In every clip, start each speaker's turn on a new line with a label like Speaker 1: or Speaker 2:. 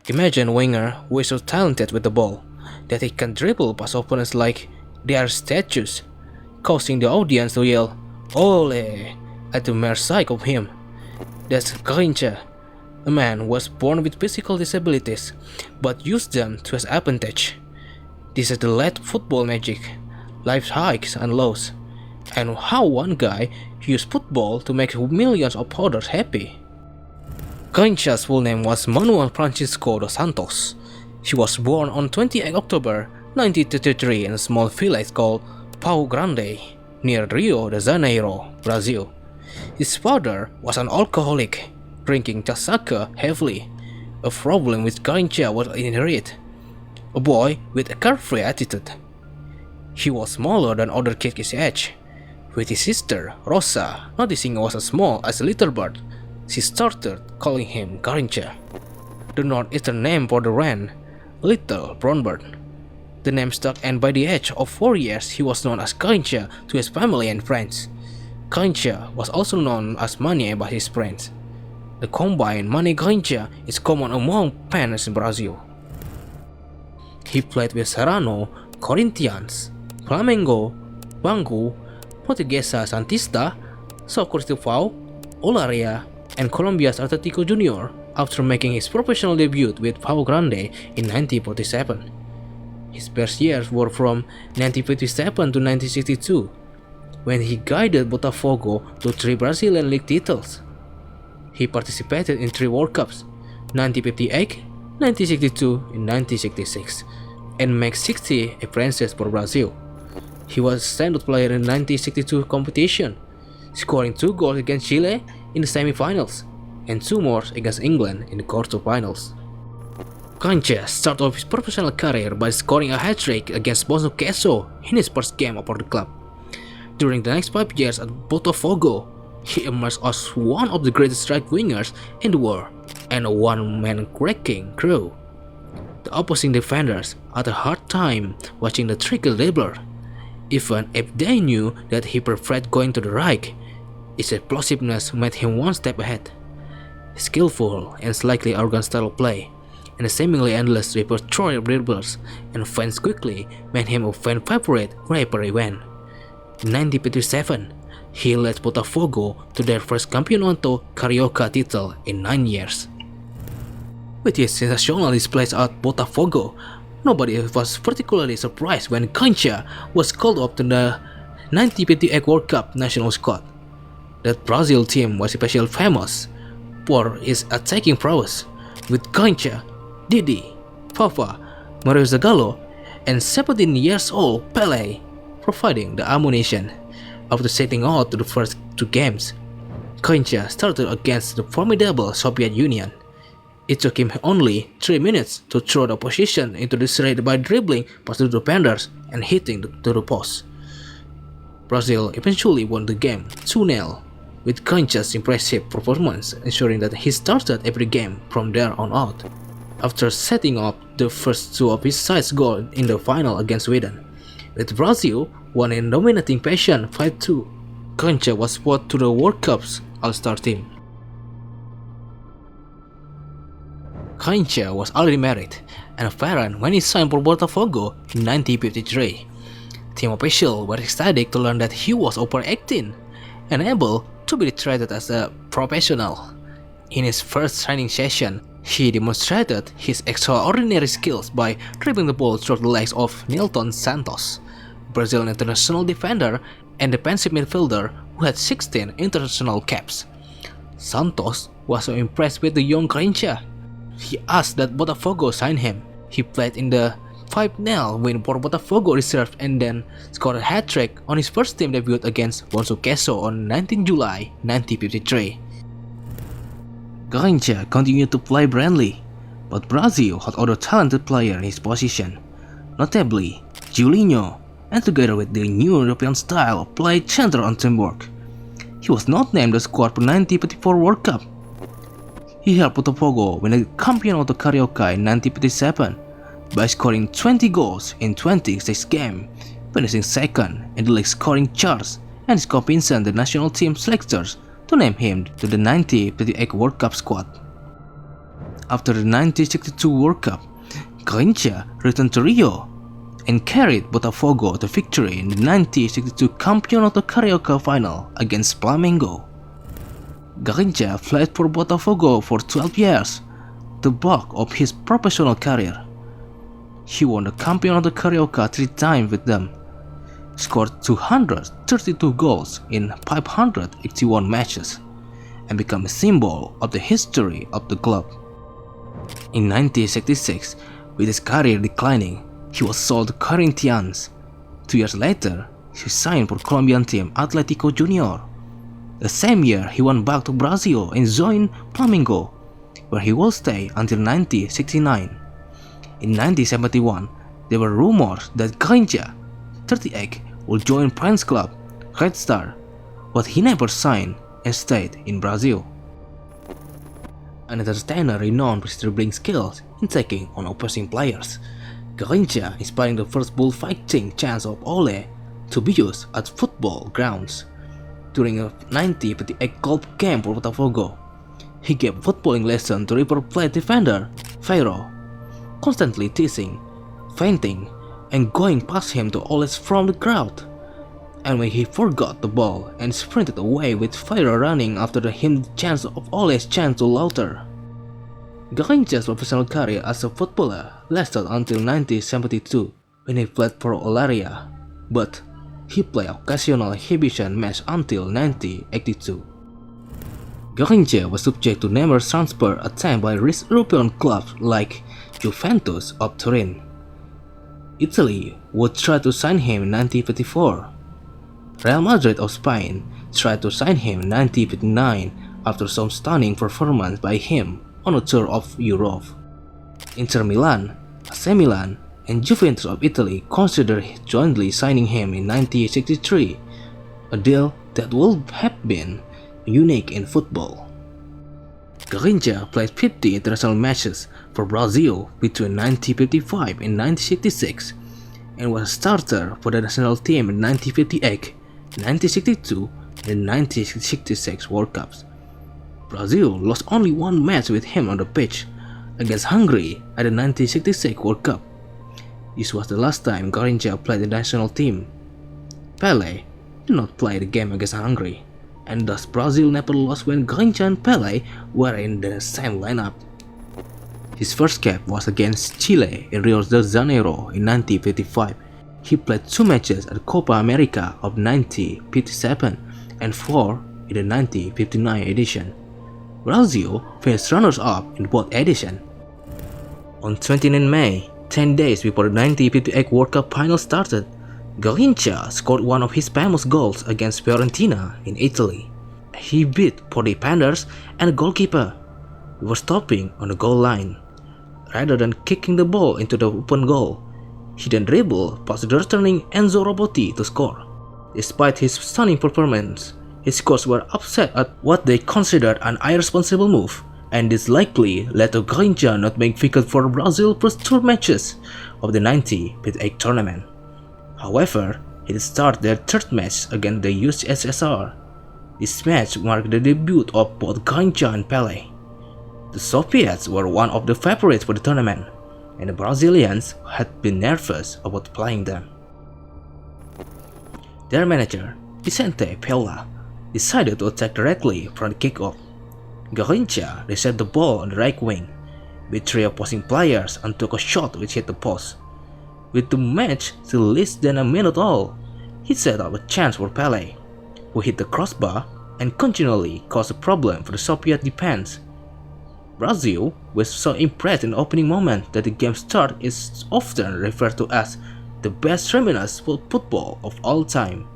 Speaker 1: Imagine a winger who is so talented with the ball that he can dribble past opponents like they are statues, causing the audience to yell "Ole" at the mere sight of him. That's Garrincha, a man who was born with physical disabilities but used them to his advantage. This is the late football magic, life's highs and lows, and how one guy used football to make millions of others happy. Garrincha's full name was Manuel Francisco dos Santos. He was born on 28 October 1933 in a small village called Grande, near Rio de Janeiro, Brazil. His father was an alcoholic, drinking cachaça heavily, a problem which Garrincha was inherited. A boy with a carefree attitude. He was smaller than other kids his age. With his sister, Rosa, noticing he was as small as a little bird, she started calling him Garrincha, the northeastern name for the wren, little brown bird. The name stuck, and by the age of 4 years he was known as Garrincha to his family and friends. Garrincha was also known as Mane by his friends. The combined Mane Garrincha is common among fans in Brazil. He played with Serrano, Corinthians, Flamengo, Bangu, Portuguesa Santista, São Cristóvão, Olaria, and Colombia's Atlético Junior after making his professional debut with Pau Grande in 1947. His best years were from 1957 to 1962, when he guided Botafogo to 3 Brazilian league titles. He participated in 3 World Cups, 1958, 1962, and 1966, and made 60 appearances for Brazil. He was a standout player in the 1962 competition, scoring 2 goals against Chile in the semi-finals, and 2 more against England in the quarter-finals. Garrincha started off his professional career by scoring a hat-trick against Botafogo in his first game for the club. During the next 5 years at Botafogo, he emerged as one of the greatest right wingers in the world and a one-man wrecking crew. The opposing defenders had a hard time watching the tricky dribbler, even if they knew that he preferred going to the right. His explosiveness made him one step ahead. Skillful and slightly arrogant style of play, and a seemingly endless repertoire of dribblers and fans quickly made him a fan favorite wherever he went. In 1957, he led Botafogo to their first Campeonato Carioca title in 9 years. With his sensational displays at Botafogo, nobody was particularly surprised when Garrincha was called up to the 1958 World Cup national squad. That Brazil team was especially famous for its attacking prowess, with Garrincha, Didi, Fafa, Mario Zagallo, and 17 years old Pelé providing the ammunition. After setting out to the first 2 games, Garrincha started against the formidable Soviet Union. It took him only 3 minutes to throw the opposition into disarray by dribbling past the defenders and hitting to the post. Brazil eventually won the game 2-0, with Garrincha's impressive performance ensuring that he started every game from there on out. After setting up the first 2 of his side's goals in the final against Sweden, with Brazil won in dominating fashion 5-2, Garrincha was brought to the World Cup's All-Star team. Garrincha was already married and a parent when he signed for Botafogo in 1953. Team officials were ecstatic to learn that he was over 18 and able to be treated as a professional. In his first training session, he demonstrated his extraordinary skills by dribbling the ball through the legs of Nilton Santos, Brazilian international defender and defensive midfielder who had 16 international caps. Santos was so impressed with the young Garrincha, he asked that Botafogo sign him. He played in the 5-0 win for Botafogo reserve and then scored a hat-trick on his first team debut against Botafogo on 19 July 1953. Garrincha continued to play brilliantly, but Brazil had other talented players in his position, notably Julinho, and together with the new European style of play centered on teamwork. He was not named the squad for 1954 World Cup. He helped Botafogo win the Campeonato Carioca in 1957 by scoring 20 goals in 26 games, finishing second in the league scoring charts, and is convincing the national team selectors to name him to the 1958 World Cup squad. After the 1962 World Cup, Garrincha returned to Rio and carried Botafogo to victory in the 1962 Campeonato Carioca final against Flamengo. Garrincha played for Botafogo for 12 years, the bulk of his professional career. He won the Campeonato Carioca 3 times with them, scored 232 goals in 581 matches, and became a symbol of the history of the club. In 1966, with his career declining, he was sold to Corinthians. 2 years later, he signed for Colombian team Atletico Junior. The same year, he went back to Brazil and joined Flamengo, where he will stay until 1969. In 1971, there were rumors that Garrincha, 38, would join French club Red Star, but he never signed and stayed in Brazil. Another trainer renowned for his dribbling skills in taking on opposing players, Garrincha inspiring the first bullfighting chants of Ole to be used at football grounds. During a 1958 golf game for Botafogo, he gave footballing lessons to River Plate defender Feiro, constantly teasing, feinting, and going past him to Ole's from the crowd. And when he forgot the ball and sprinted away with Feiro running after him, the chance of Ole's chance to louder. Garrincha's professional career as a footballer lasted until 1972 when he played for Olaria, but he played occasional exhibition match until 1982. Garrincha was subject to numerous transfer attempts by rich European clubs like Juventus of Turin. Italy would try to sign him in 1954. Real Madrid of Spain tried to sign him in 1959 after some stunning performance by him on a tour of Europe. Inter Milan, AC Milan, and Juventus of Italy considered jointly signing him in 1963, a deal that would have been unique in football. Garrincha played 50 international matches for Brazil between 1955 and 1966 and was a starter for the national team in 1958, 1962, and 1966 World Cups. Brazil lost only one match with him on the pitch, against Hungary at the 1966 World Cup. This was the last time Garrincha played the national team. Pelé did not play the game against Hungary, and thus Brazil never lost when Garrincha and Pelé were in the same lineup. His first cap was against Chile in Rio de Janeiro in 1955. He played 2 matches at Copa America of 1957 and 4 in the 1959 edition. Brazil finished runners-up in both editions. On 29 May, 10 days before the 1958 World Cup final started, Garrincha scored one of his famous goals against Fiorentina in Italy. He beat 4 defenders and a goalkeeper before stopping on the goal line. Rather than kicking the ball into the open goal, he then dribbled past the returning Enzo Robotti to score. Despite his stunning performance, his coach were upset at what they considered an irresponsible move, and this likely led to Garrincha not being fitted for Brazil's first 2 matches of the 1958 tournament. However, he did start their 3rd match against the USSR. This match marked the debut of both Garrincha and Pelé. The Soviets were one of the favorites for the tournament, and the Brazilians had been nervous about playing them. Their manager, Vicente Peola, decided to attack directly from the kickoff. Garrincha reset the ball on the right wing, beat 3 opposing players and took a shot which hit the post. With the match still less than a minute old, he set up a chance for Pelé, who hit the crossbar and continually caused a problem for the Soviet defense. Brazil was so impressed in the opening moment that the game's start is often referred to as the best 3 minutes football of all time.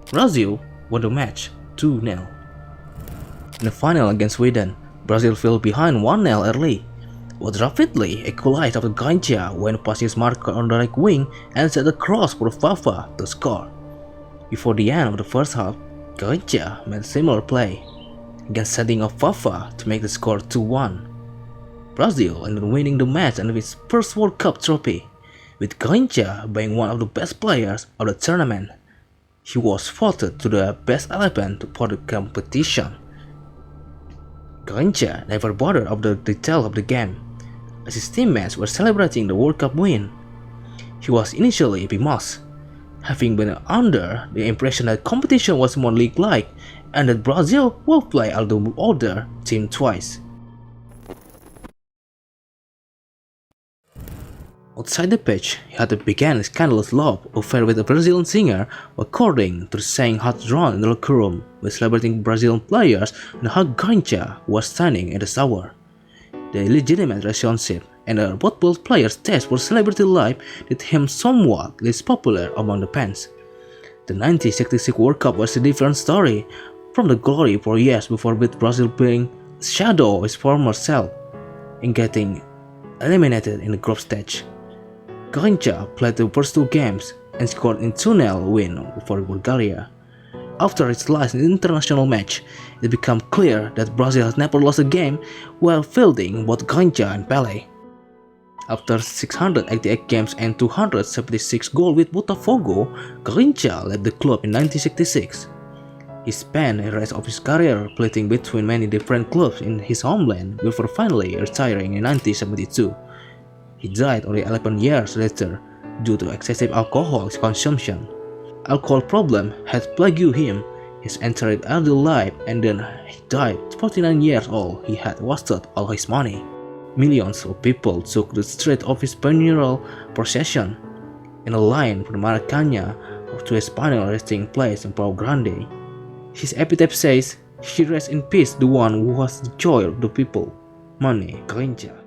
Speaker 1: Brazil won the match 2-0. In the final against Sweden, Brazil fell behind 1-0 early, but rapidly equalized after Garrincha went past his marker on the right wing and set a cross for Fafa to score. Before the end of the first half, Garrincha made a similar play, again setting up Fafa to make the score 2-1. Brazil ended up winning the match and its first World Cup trophy, with Garrincha being one of the best players of the tournament. He was voted to the best 11 for the competition. Garrincha never bothered of the detail of the game, as his teammates were celebrating the World Cup win. He was initially bemused, having been under the impression that competition was more league-like and that Brazil will play all the other team twice. Outside the pitch, he had begun a scandalous love affair with a Brazilian singer, according to the saying had drawn in the locker room, with celebrating Brazilian players and how Garrincha was standing in the shower. The illegitimate relationship and both players' taste for celebrity life did him somewhat less popular among the fans. The 1966 World Cup was a different story from the glory 4 years before, with Brazil being a shadow of his former self and getting eliminated in the group stage. Garrincha played the first 2 games and scored a 2-0 win for Bulgaria. After its last international match, it became clear that Brazil has never lost a game while fielding both Garrincha and Pelé. After 688 games and 276 goals with Botafogo, Garrincha left the club in 1966. He spent the rest of his career playing between many different clubs in his homeland before finally retiring in 1972. He died only 11 years later due to excessive alcohol consumption. Alcohol problem had plagued him his entire adult life, and then he died 49 years old. He had wasted all his money. Millions of people took the street of his funeral procession in a line from Maracanã to his final resting place in Grande. His epitaph says, "He rests in peace, the one who was the joy of the people." Manuel Garrincha.